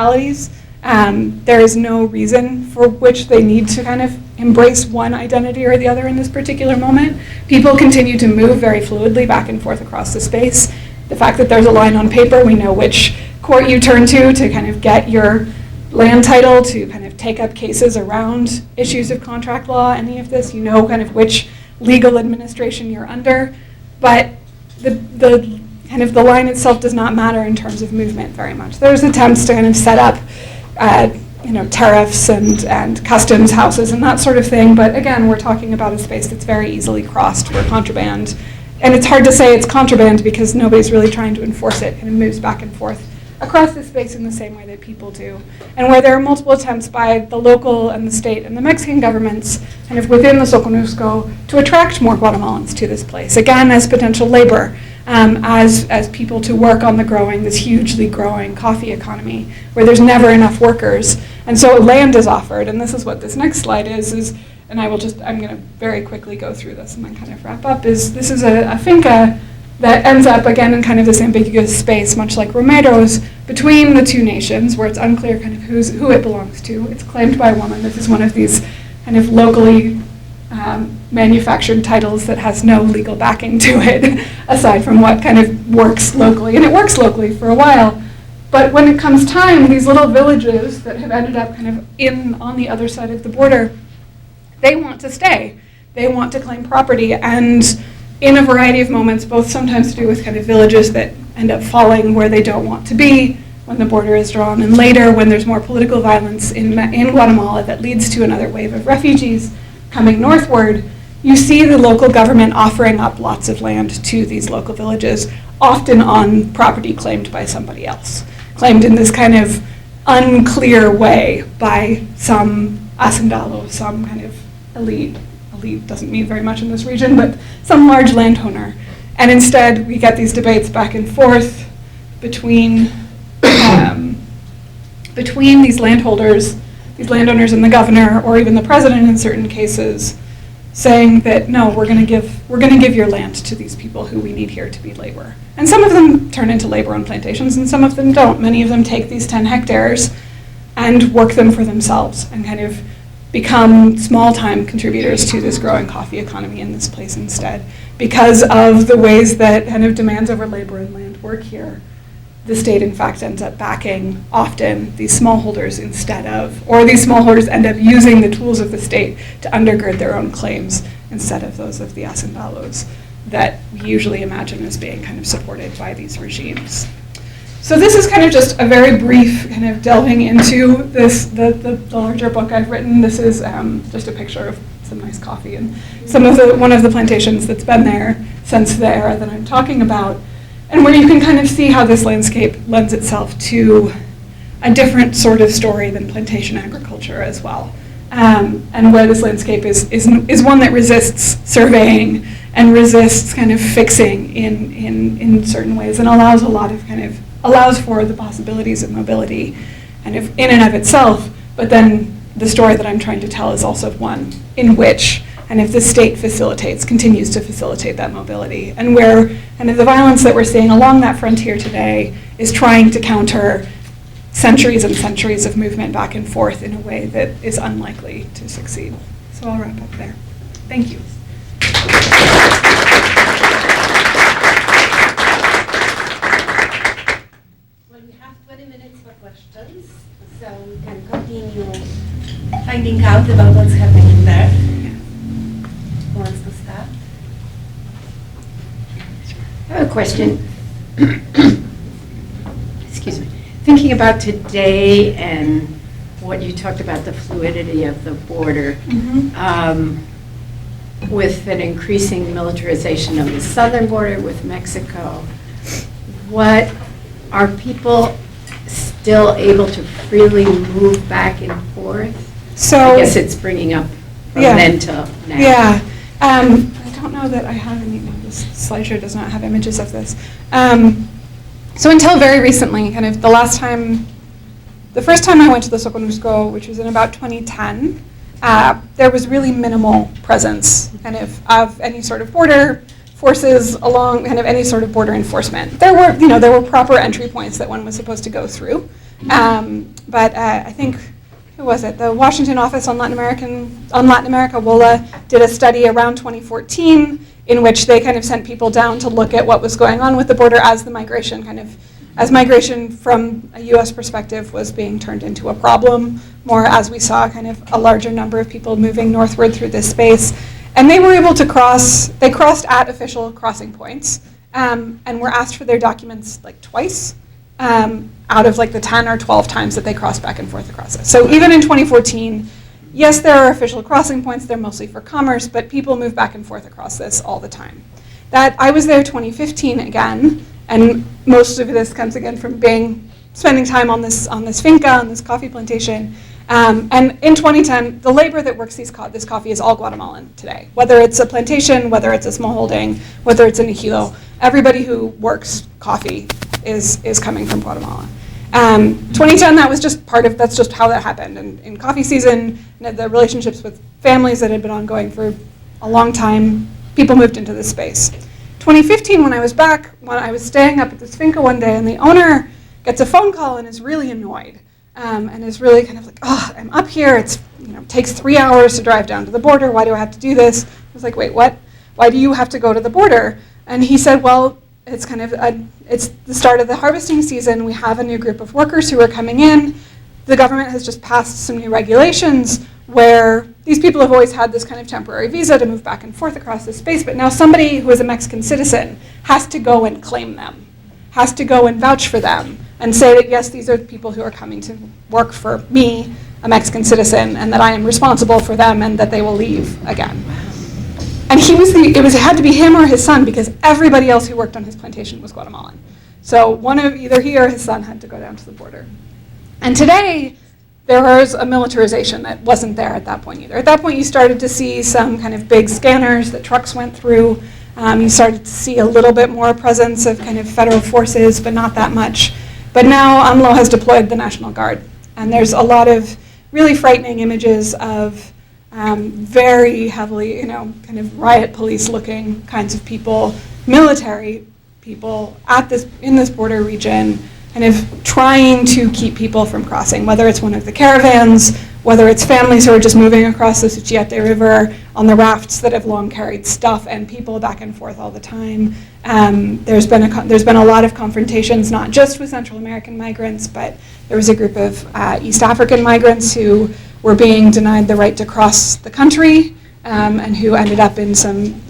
municipalities. There is no reason for which they need to kind of embrace one identity or the other in this particular moment. People continue to move very fluidly back and forth across the space. The fact that there's a line on paper, we know which court you turn to kind of get your land title, to kind of take up cases around issues of contract law, any of this, you know kind of which legal administration you're under, but the kind of the line itself does not matter in terms of movement very much. There's attempts to kind of set up tariffs and customs houses and that sort of thing, but again, we're talking about a space that's very easily crossed where contraband, and it's hard to say it's contraband because nobody's really trying to enforce it, and it moves back and forth across the space in the same way that people do. And where there are multiple attempts by the local and the state and the Mexican governments kind of within the Soconusco to attract more Guatemalans to this place, again, as potential labor, as people to work on this hugely growing coffee economy where there's never enough workers. And so land is offered, and this is what this next slide is, and I'm going to very quickly go through this and then kind of wrap up, this is a finca that ends up, again, in kind of this ambiguous space, much like Romero's, between the two nations, where it's unclear kind of who it belongs to. It's claimed by a woman. This is one of these kind of locally manufactured titles that has no legal backing to it, aside from what kind of works locally. And it works locally for a while. But when it comes time, these little villages that have ended up kind of on the other side of the border, they want to stay. They want to claim property. And in a variety of moments, both sometimes to do with kind of villages that end up falling where they don't want to be when the border is drawn, and later when there's more political violence in Guatemala that leads to another wave of refugees coming northward, you see the local government offering up lots of land to these local villages, often on property claimed by somebody else, claimed in this kind of unclear way by some hacendado, some kind of elite doesn't mean very much in this region, but some large landowner. And instead, we get these debates back and forth between these landowners and the governor, or even the president in certain cases, saying that no, we're going to give your land to these people who we need here to be labor. And some of them turn into labor on plantations, and some of them don't. Many of them take these 10 hectares and work them for themselves and kind of become small-time contributors to this growing coffee economy in this place instead. Because of the ways that kind of demands over labor and land work here, the state in fact ends up backing often these smallholders instead of, or these smallholders end up using the tools of the state to undergird their own claims instead of those of the hacendados that we usually imagine as being kind of supported by these regimes. So this is kind of just a very brief kind of delving into the larger book I've written. This is just a picture of some nice coffee and one of the plantations that's been there since the era that I'm talking about, and where you can kind of see how this landscape lends itself to a different sort of story than plantation agriculture as well, and where this landscape is one that resists surveying and resists kind of fixing in certain ways, and allows for the possibilities of mobility and in and of itself, but then the story that I'm trying to tell is also one in which, and if the state continues to facilitate that mobility, and where kind of the violence that we're seeing along that frontier today is trying to counter centuries and centuries of movement back and forth in a way that is unlikely to succeed. So I'll wrap up there. Thank you. Questions, so we can continue finding out about what's happening there. Who wants to start? I have a question. Excuse me. Thinking about today and what you talked about, the fluidity of the border, with an increasing militarization of the southern border with Mexico, what are people still able to freely move back and forth? So I guess it's bringing up from then till now. Yeah. I don't know that I have any. This slideshow does not have images of this. So until very recently, kind of the first time I went to the Soconusco, which was in about 2010, there was really minimal presence kind of any sort of border forces along kind of any sort of border enforcement. There were proper entry points that one was supposed to go through, But I think, who was it? The Washington Office on Latin America, WOLA, did a study around 2014 in which they kind of sent people down to look at what was going on with the border as migration from a U.S. perspective was being turned into a problem, more as we saw kind of a larger number of people moving northward through this space. And they were able to they crossed at official crossing points, and were asked for their documents like twice out of like the 10 or 12 times that they crossed back and forth across it. So even in 2014, yes, there are official crossing points, they're mostly for commerce, but people move back and forth across this all the time. I was there 2015 again, and most of this comes again from spending time on this finca, on this coffee plantation. And in 2010, the labor that works this coffee is all Guatemalan today. Whether it's a plantation, whether it's a small holding, whether it's an ejido, everybody who works coffee is coming from Guatemala. 2010, that's just how that happened. And in coffee season, the relationships with families that had been ongoing for a long time, people moved into this space. 2015, when I was back, when I was staying up at this finca one day, and the owner gets a phone call and is really annoyed, and is really kind of like, oh, I'm up here, it takes 3 hours to drive down to the border, why do I have to do this? I was like, wait, what? Why do you have to go to the border? And he said, well, it's it's the start of the harvesting season, we have a new group of workers who are coming in, the government has just passed some new regulations where these people have always had this kind of temporary visa to move back and forth across this space, but now somebody who is a Mexican citizen has to go and claim them, has to go and vouch for them, and say that, yes, these are the people who are coming to work for me, a Mexican citizen, and that I am responsible for them, and that they will leave again. And it had to be him or his son, because everybody else who worked on his plantation was Guatemalan. So either he or his son had to go down to the border. And today, there was a militarization that wasn't there at that point either. At that point, you started to see some kind of big scanners that trucks went through. You started to see a little bit more presence of kind of federal forces, but not that much. But now AMLO has deployed the National Guard. And there's a lot of really frightening images of very heavily, kind of riot police-looking kinds of people, military people in this border region, kind of trying to keep people from crossing, whether it's one of the caravans, whether it's families who are just moving across the Suchiate River on the rafts that have long carried stuff and people back and forth all the time. There's been a lot of confrontations, not just with Central American migrants, but there was a group of East African migrants who were being denied the right to cross the country, and who ended up in some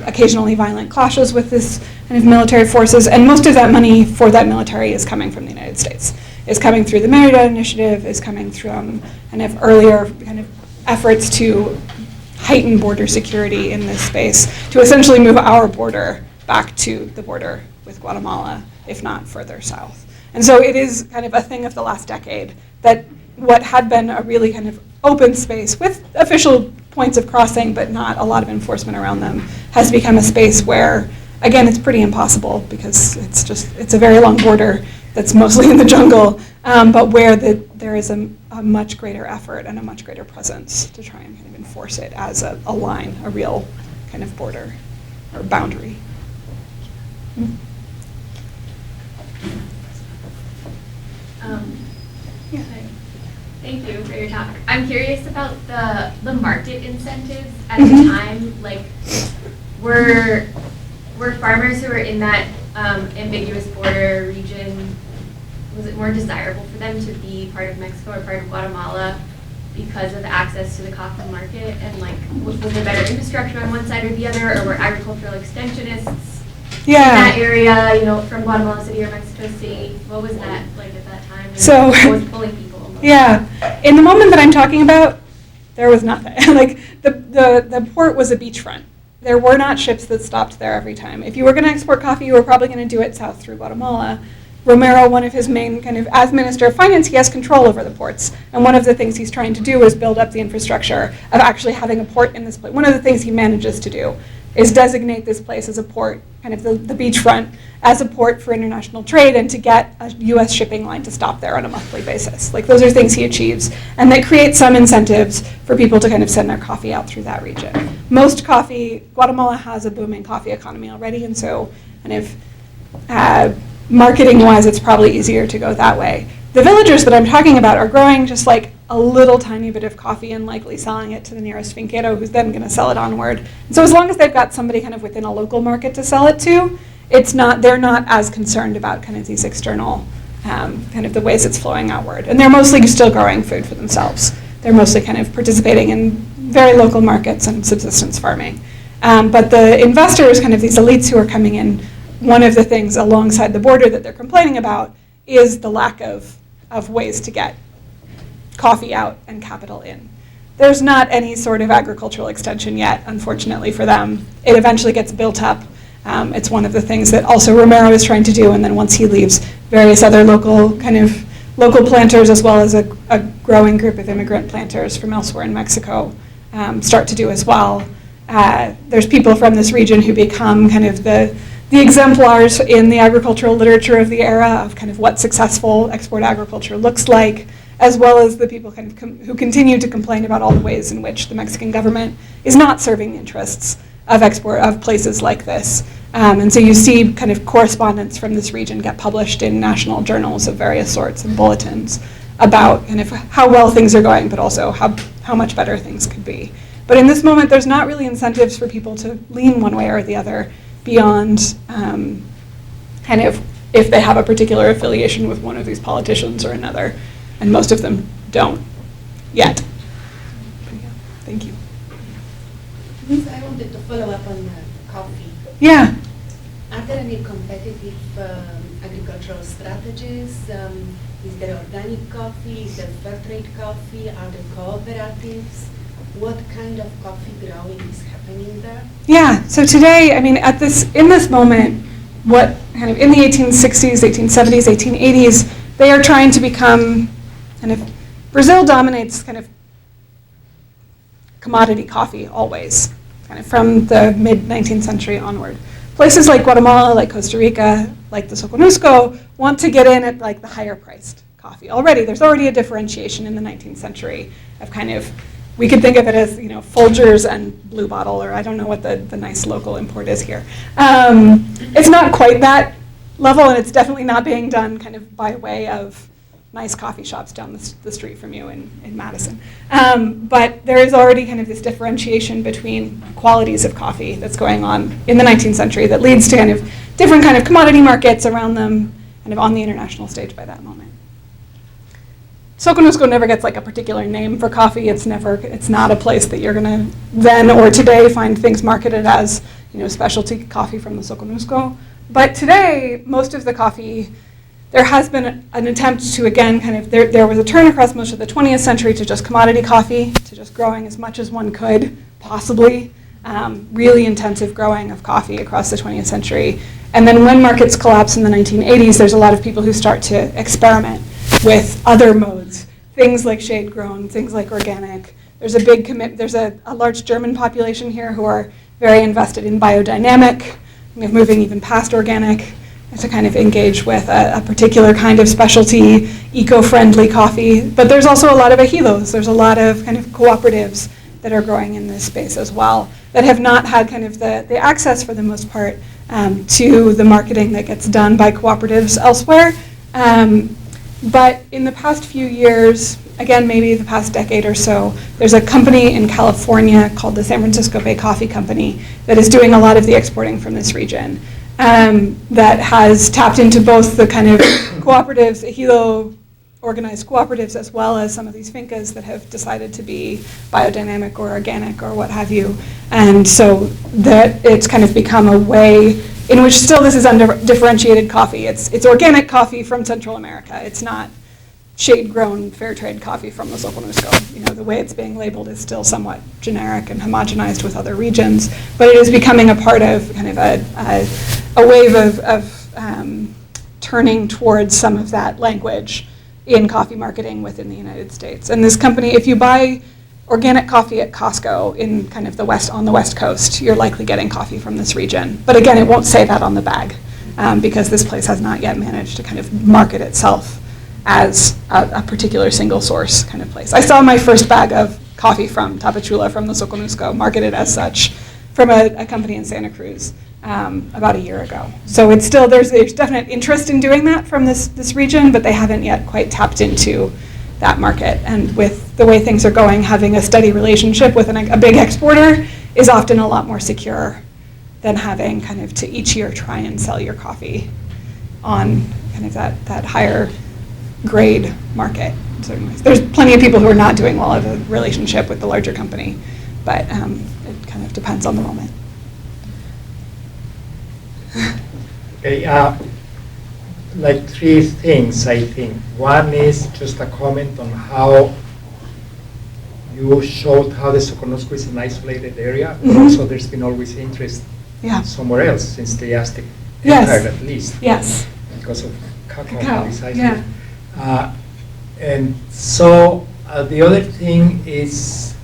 occasionally violent clashes with this kind of military forces. And most of that money for that military is coming from the United States. Is coming through the Merida Initiative, is coming from kind of earlier kind of efforts to heighten border security in this space, to essentially move our border back to the border with Guatemala, if not further south. And so it is kind of a thing of the last decade that what had been a really kind of open space with official points of crossing, but not a lot of enforcement around them, has become a space where, again, it's pretty impossible because it's a very long border that's mostly in the jungle, but where there is a much greater effort and a much greater presence to try and kind of enforce it as a line, a real kind of border or boundary. Yeah. Thank you for your talk. I'm curious about the market incentives at the time. Like, were farmers who were in that ambiguous border region, was it more desirable for them to be part of Mexico or part of Guatemala because of access to the coffee market? And like, was there better infrastructure on one side or the other, or were agricultural extensionists in that area, from Guatemala City or Mexico State? What was that like at that time? And So, what was pulling people? Yeah, in the moment that I'm talking about, there was nothing. Like the port was a beachfront. There were not ships that stopped there every time. If you were going to export coffee, you were probably going to do it south through Guatemala. Romero, one of his main kind of, as Minister of Finance, he has control over the ports. And one of the things he's trying to do is build up the infrastructure of actually having a port in this place. One of the things he manages to do is designate this place as a port, kind of the beachfront, as a port for international trade, and to get a U.S. shipping line to stop there on a monthly basis. Like, those are things he achieves, and that create some incentives for people to kind of send their coffee out through that region. Guatemala has a booming coffee economy already, and so kind of marketing-wise, it's probably easier to go that way. the villagers that I'm talking about are growing just like a little tiny bit of coffee and likely selling it to the nearest finquero, who's then going to sell it onward. And so as long as they've got somebody kind of within a local market to sell it to, they're not as concerned about kind of these external, kind of the ways it's flowing outward. And they're mostly still growing food for themselves. They're mostly kind of participating in very local markets and subsistence farming. But the investors, kind of these elites who are coming in, one of the things alongside the border that they're complaining about is the lack of ways to get coffee out and capital in. There's not any sort of agricultural extension yet, unfortunately for them. It eventually gets built up. It's one of the things that also Romero is trying to do, and then once he leaves, various other local planters, as well as a growing group of immigrant planters from elsewhere in Mexico, start to do as well. There's people from this region who become kind of the exemplars in the agricultural literature of the era of kind of what successful export agriculture looks like, as well as the people kind of who continue to complain about all the ways in which the Mexican government is not serving the interests of export of places like this. And so you see kind of correspondence from this region get published in national journals of various sorts and bulletins about kind of how well things are going, but also how much better things could be. But in this moment, there's not really incentives for people to lean one way or the other beyond kind of if they have a particular affiliation with one of these politicians or another. And most of them don't yet. Yeah, thank you. So I wanted to follow up on coffee. Yeah. Are there any competitive agricultural strategies? Is there organic coffee? Is there fair trade coffee? Are there cooperatives? What kind of coffee growing is happening there? Yeah. So today, I mean, in this moment, what kind of in the 1860s, 1870s, 1880s, they are trying to become kind of Brazil dominates kind of commodity coffee always, kind of from the mid-19th century onward. Places like Guatemala, like Costa Rica, like the Soconusco want to get in at like the higher priced coffee already. There's already a differentiation in the 19th century of kind of, we could think of it as, Folgers and Blue Bottle, or I don't know what the nice local import is here. It's not quite that level, and it's definitely not being done kind of by way of nice coffee shops down the street from you in Madison. But there is already kind of this differentiation between qualities of coffee that's going on in the 19th century that leads to kind of different kind of commodity markets around them kind of on the international stage by that moment. Soconusco never gets like a particular name for coffee. It's not a place that you're gonna then or today find things marketed as, specialty coffee from the Soconusco. But today, most of the coffee, there has been an attempt to, again, kind of, there was a turn across most of the 20th century to just commodity coffee, to just growing as much as one could, possibly. Really intensive growing of coffee across the 20th century. And then when markets collapse in the 1980s, there's a lot of people who start to experiment with other modes, things like shade grown, things like organic. There's a big there's a large German population here who are very invested in biodynamic, moving even past organic, to kind of engage with a particular kind of specialty, eco-friendly coffee. But there's also a lot of ejidos. There's a lot of kind of cooperatives that are growing in this space as well that have not had kind of the access, for the most part, to the marketing that gets done by cooperatives elsewhere. But in the past few years, again, maybe the past decade or so, there's a company in California called the San Francisco Bay Coffee Company that is doing a lot of the exporting from this region. That has tapped into both the kind of cooperatives, ejido organized cooperatives, as well as some of these fincas that have decided to be biodynamic or organic or what have you. And so that it's kind of become a way in which still this is undifferentiated coffee. It's organic coffee from Central America. It's not shade-grown fair trade coffee from the Soconusco. The way it's being labeled is still somewhat generic and homogenized with other regions, but it is becoming a part of kind of a wave of turning towards some of that language in coffee marketing within the United States. And this company, if you buy organic coffee at Costco in kind of on the West Coast, you're likely getting coffee from this region. But again, it won't say that on the bag because this place has not yet managed to kind of market itself as a particular single source kind of place. I saw my first bag of coffee from Tapachula from the Soconusco marketed as such from a company in Santa Cruz about a year ago. So it's still, there's definite interest in doing that from this region, but they haven't yet quite tapped into that market. And with the way things are going, having a steady relationship with a big exporter is often a lot more secure than having kind of to each year try and sell your coffee on kind of that higher grade market. So there's plenty of people who are not doing well of a relationship with the larger company, but it kind of depends on the moment. Okay, like three things, I think. One is just a comment on how you showed how the Soconusco is an isolated area, but also there's been always interest somewhere else since the Aztec Empire, at least. Yes. Because of cacao. Precisely. Yeah. And so the other thing is,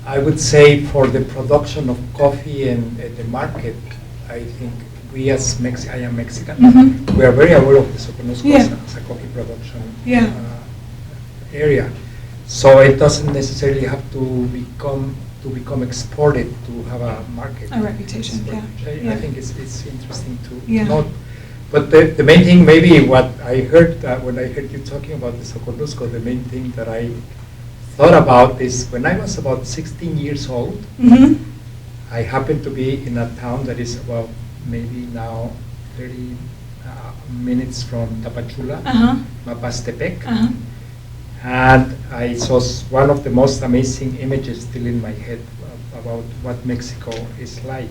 I would say for the production of coffee and the market, I think we as I am Mexican, we are very aware of the Soconusco as a coffee production area. So it doesn't necessarily have to become exported to have a market. A reputation, I think it's interesting to note. But the main thing, maybe what I heard when I heard you talking about the Soconusco, the main thing that I thought about is when I was about 16 years old, I happened to be in a town that is about maybe now 30 minutes from Tapachula, Mapastepec. And I saw one of the most amazing images still in my head about what Mexico is like.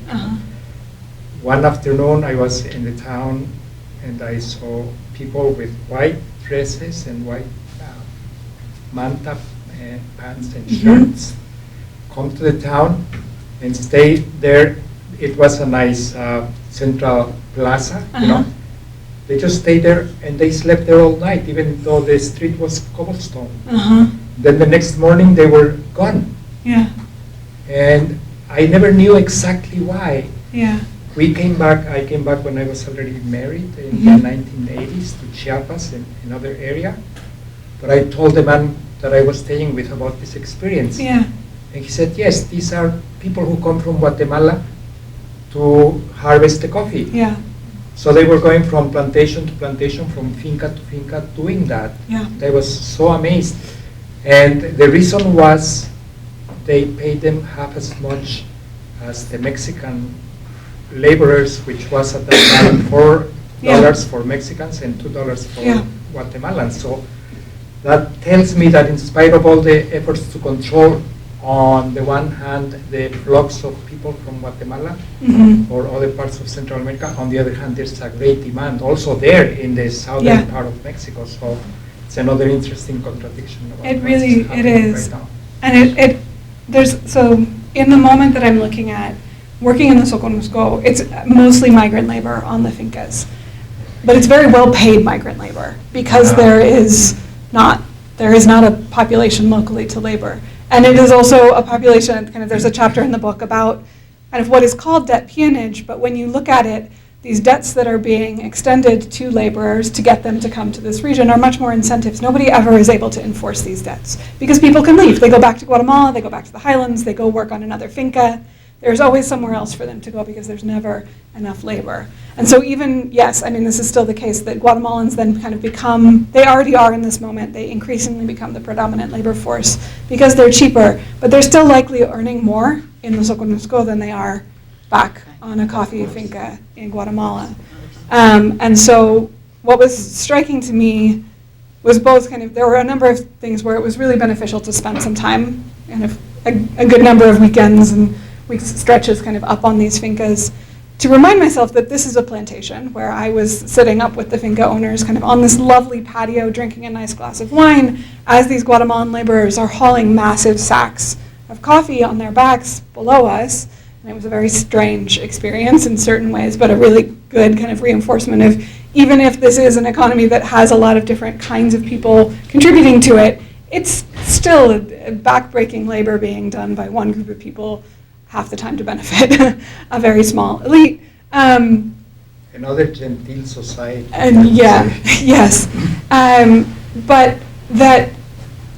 One afternoon I was in the town and I saw people with white dresses and white manta pants and shirts come to the town and stay there. It was a nice central plaza, you know. They just stayed there and they slept there all night, even though the street was cobblestone. Then the next morning they were gone. And I never knew exactly why. I came back when I was already married in the 1980s to Chiapas and another area. But I told the man that I was staying with about this experience. And he said, yes, these are people who come from Guatemala to harvest the coffee. So they were going from plantation to plantation, from finca to finca, doing that. I was so amazed. And the reason was they paid them half as much as the Mexican laborers, which was at that time $4 for Mexicans and $2 for Guatemalans. So that tells me that in spite of all the efforts to control, on the one hand, the flux of people from Guatemala or other parts of Central America, on the other hand, there's a great demand also there in the southern part of Mexico. So it's another interesting contradiction. It really, it is. Right now. And so in the moment that I'm looking at, working in the Soconusco, it's mostly migrant labor on the fincas. But it's very well paid migrant labor because there is not a population locally to labor. And it is also a population, kind of there's a chapter in the book about kind of what is called debt peonage, but when you look at it, these debts that are being extended to laborers to get them to come to this region are much more incentives. Nobody ever is able to enforce these debts because people can leave. They go back to Guatemala, they go back to the highlands, they go work on another finca. There's always somewhere else for them to go because there's never enough labor. And so even, yes, I mean, this is still the case that Guatemalans then kind of become, they already are in this moment, they increasingly become the predominant labor force because they're cheaper, but they're still likely earning more in the Soconusco than they are back on a coffee finca in Guatemala. And so what was striking to me was both kind of, there were a number of things where it was really beneficial to spend some time, kind of a good number of weekends and week stretches kind of up on these fincas to remind myself that this is a plantation where I was sitting up with the finca owners kind of on this lovely patio drinking a nice glass of wine as these Guatemalan laborers are hauling massive sacks of coffee on their backs below us. And it was a very strange experience in certain ways, but a really good kind of reinforcement of even if this is an economy that has a lot of different kinds of people contributing to it, it's still a backbreaking labor being done by one group of people half the time to benefit a very small elite. Another genteel society. And yes. But that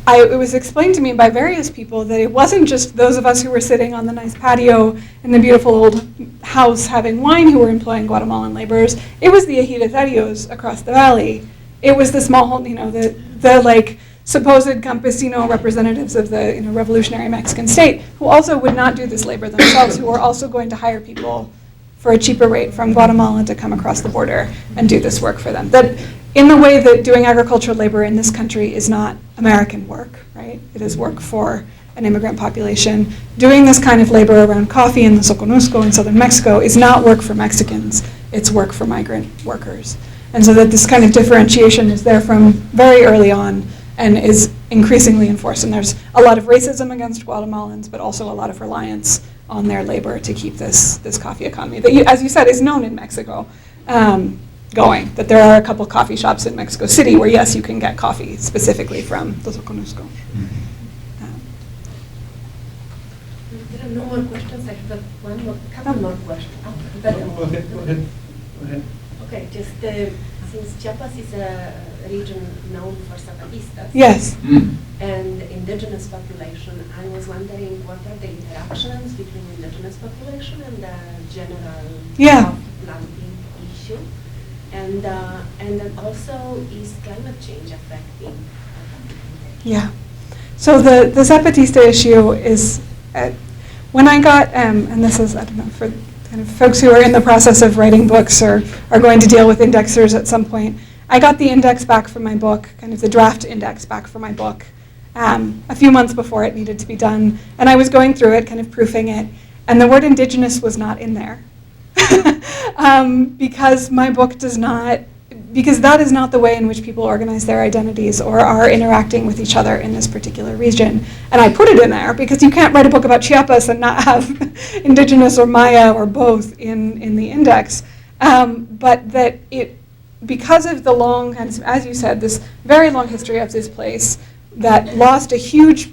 it was explained to me by various people that it wasn't just those of us who were sitting on the nice patio in the beautiful old house having wine who were employing Guatemalan laborers. It was the ejidatarios across the valley. It was the small, the like supposed campesino representatives of the revolutionary Mexican state who also would not do this labor themselves, who were also going to hire people for a cheaper rate from Guatemala to come across the border and do this work for them. That in the way that doing agricultural labor in this country is not American work, right? It is work for an immigrant population. Doing this kind of labor around coffee in the Soconusco in southern Mexico is not work for Mexicans, it's work for migrant workers. And so that this kind of differentiation is there from very early on and is increasingly enforced. And there's a lot of racism against Guatemalans, but also a lot of reliance on their labor to keep this coffee economy that, as you said, is known in Mexico going. That there are a couple coffee shops in Mexico City where, yes, you can get coffee specifically from the Soconusco. There are no more questions. I have couple more questions. Go ahead. Okay, just since Chiapas is a region known for Zapatistas. Yes. And indigenous population, I was wondering what are the interactions between indigenous population and the general planting issue, and then also is climate change affecting? Yeah. So the Zapatista issue is, when I got, and this is, I don't know, for kind of folks who are in the process of writing books or are going to deal with indexers at some point, I got the index back for my book, kind of the draft index back for my book, a few months before it needed to be done. And I was going through it, kind of proofing it, and the word indigenous was not in there. Because my book does not, because that is not the way in which people organize their identities or are interacting with each other in this particular region. And I put it in there because you can't write a book about Chiapas and not have indigenous or Maya or both in the index. But that it, because of the long, as you said, this very long history of this place that lost a huge,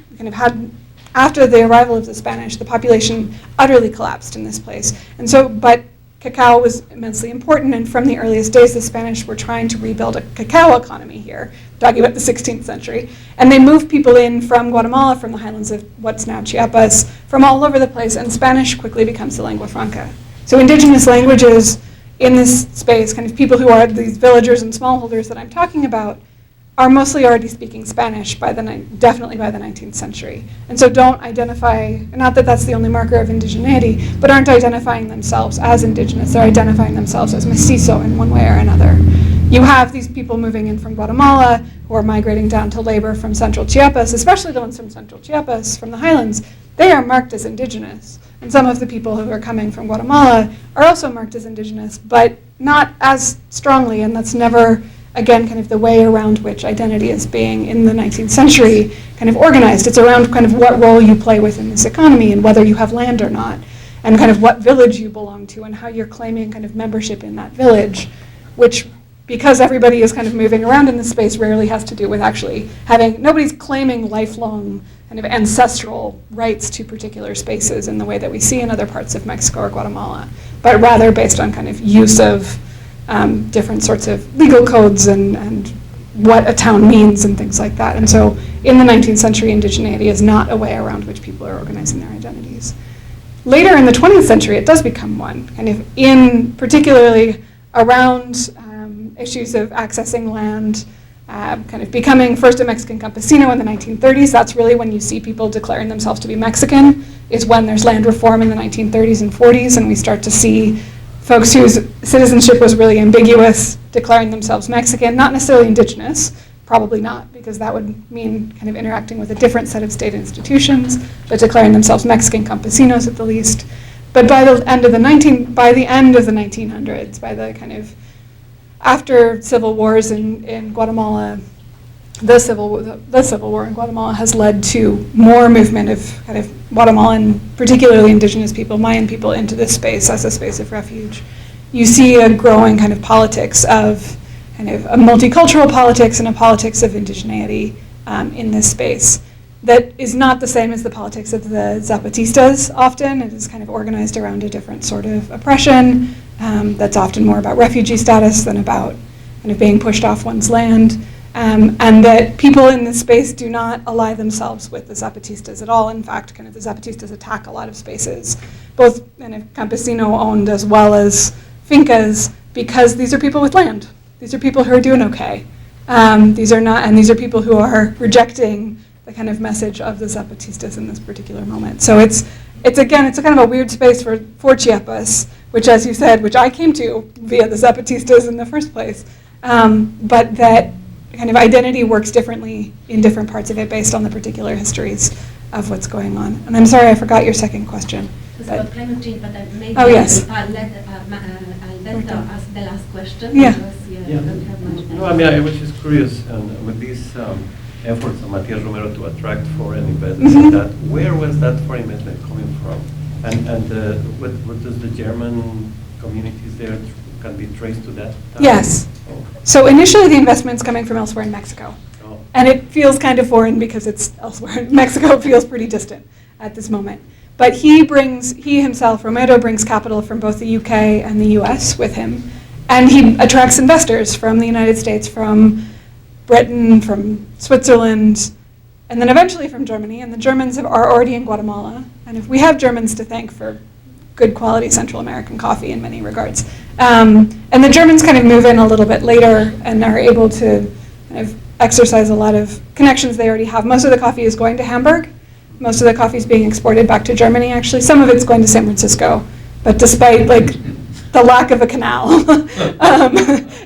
after the arrival of the Spanish, the population utterly collapsed in this place. And so, but cacao was immensely important, and from the earliest days, the Spanish were trying to rebuild a cacao economy here, talking about the 16th century. And they moved people in from Guatemala, from the highlands of what's now Chiapas, from all over the place, and Spanish quickly becomes the lingua franca. So indigenous languages in this space, kind of people who are these villagers and smallholders that I'm talking about, are mostly already speaking Spanish definitely by the 19th century. And so don't identify, not that that's the only marker of indigeneity, but aren't identifying themselves as indigenous. They're identifying themselves as mestizo in one way or another. You have these people moving in from Guatemala who are migrating down to labor from central Chiapas, especially the ones from central Chiapas, from the highlands. They are marked as indigenous. And some of the people who are coming from Guatemala are also marked as indigenous, but not as strongly, and that's never, again, kind of the way around which identity is being in the 19th century kind of organized. It's around kind of what role you play within this economy and whether you have land or not, and kind of what village you belong to and how you're claiming kind of membership in that village, which, because everybody is kind of moving around in this space, rarely has to do with actually having, nobody's claiming lifelong kind of ancestral rights to particular spaces in the way that we see in other parts of Mexico or Guatemala, but rather based on kind of use of different sorts of legal codes and what a town means and things like that. And so in the 19th century, indigeneity is not a way around which people are organizing their identities. Later in the 20th century, it does become one, kind of in particularly around issues of accessing land, kind of becoming first a Mexican campesino in the 1930s. That's really when you see people declaring themselves to be Mexican, is when there's land reform in the 1930s and 40s, and we start to see folks whose citizenship was really ambiguous declaring themselves Mexican, not necessarily indigenous, probably not, because that would mean kind of interacting with a different set of state institutions, but declaring themselves Mexican campesinos at the least. But by the end of the 1900s, by the kind of after civil wars in Guatemala, the civil war in Guatemala has led to more movement of kind of Guatemalan, particularly indigenous people, Mayan people, into this space as a space of refuge. You see a growing kind of politics of kind of a multicultural politics and a politics of indigeneity in this space that is not the same as the politics of the Zapatistas often. It is kind of organized around a different sort of oppression that's often more about refugee status than about kind of being pushed off one's land. and that people in this space do not ally themselves with the Zapatistas at all. In fact, kind of the Zapatistas attack a lot of spaces, both kind of campesino-owned as well as fincas, because these are people with land. These are people who are doing okay. These are people who are rejecting the kind of message of the Zapatistas in this particular moment. So it's a kind of a weird space for Chiapas, which, as you said, which I came to via the Zapatistas in the first place, but that kind of identity works differently in different parts of it based on the particular histories of what's going on. And I'm sorry, I forgot your second question. It's about climate change, but maybe Oh, yes. I'll let Alberto ask the last question. Yeah. Because you don't have much time. No, I mean, I was just curious, with these efforts of Matias Romero to attract foreign investment, Mhm. that where was that foreign investment coming from? And what does the German communities there can be traced to that? Yes. Oh. So initially the investment's coming from elsewhere in Mexico. Oh. And it feels kind of foreign because it's elsewhere. Mexico feels pretty distant at this moment. But he himself, Romero, brings capital from both the UK and the US with him. And he attracts investors from the United States, from Britain, from Switzerland, and then eventually from Germany. And the Germans are already in Guatemala. And if we have Germans to thank for good quality Central American coffee in many regards. And the Germans kind of move in a little bit later and are able to kind of exercise a lot of connections they already have. Most of the coffee is going to Hamburg. Most of the coffee is being exported back to Germany, actually. Some of it's going to San Francisco. But despite the lack of a canal,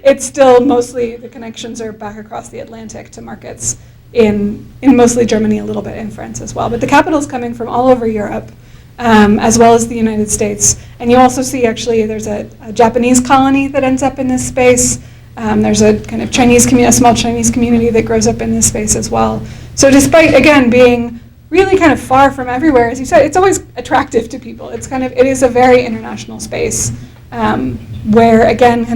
it's still mostly, the connections are back across the Atlantic to markets in mostly Germany, a little bit in France as well. But the capital is coming from all over Europe, as well as the United States. And you also see, actually, there's a Japanese colony that ends up in this space. There's a kind of a small Chinese community that grows up in this space as well. So despite, again, being really kind of far from everywhere, as you said, it's always attractive to people. It is a very international space where, again,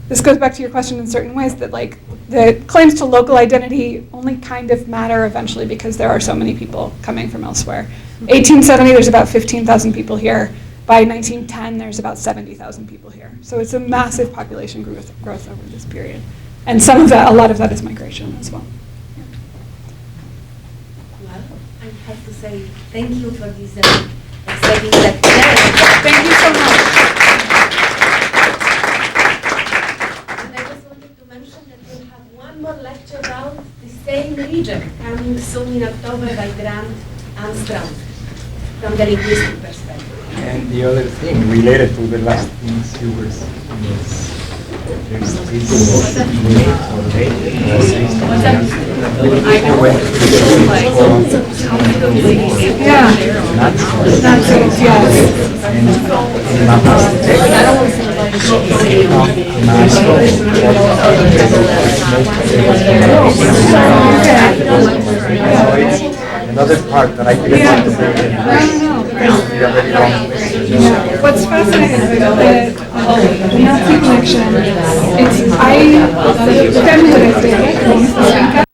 this goes back to your question in certain ways, that the claims to local identity only kind of matter eventually because there are so many people coming from elsewhere. 1870, there's about 15,000 people here. By 1910, there's about 70,000 people here. So it's a massive population growth over this period. And a lot of that is migration as well. Well, I have to say thank you for this exciting lecture. Thank you so much. And I just wanted to mention that we'll have one more lecture about the same region coming soon in October by Grant Armstrong from the linguistic perspective. And the other thing related to the last things you were saying is there's this another part that I didn't want to bring in. What's fascinating is the Nazi connection. The family that I stayed with,